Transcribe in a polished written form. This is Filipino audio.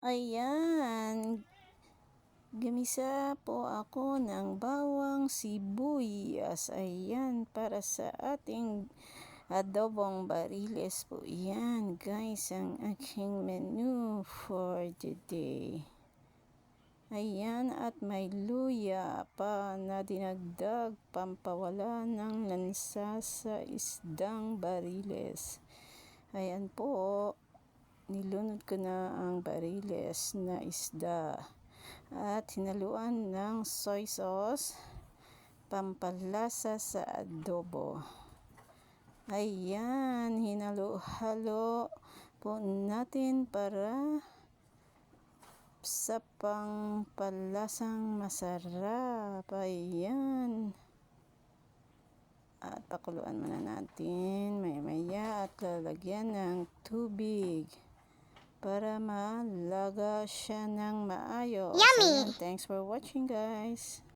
Ayan, gumisa po ako ng bawang sibuyas. Ayan, para sa ating adobong bariles po. Yan guys, ang aking menu for today. Ayan, at may luya pa na dinagdag pampawala ng lansa sa isdang bariles. Ayan po. Nilunod ko na ang bariles na isda at hinaluan ng soy sauce, pampalasa sa adobo. Ayan, hinalo-halo po natin para sa pampalasang masarap. Ayan. At pakuluan muna natin maya-maya at lalagyan ng tubig para malaga siya ng maayos. Yummy! Ayan, thanks for watching guys.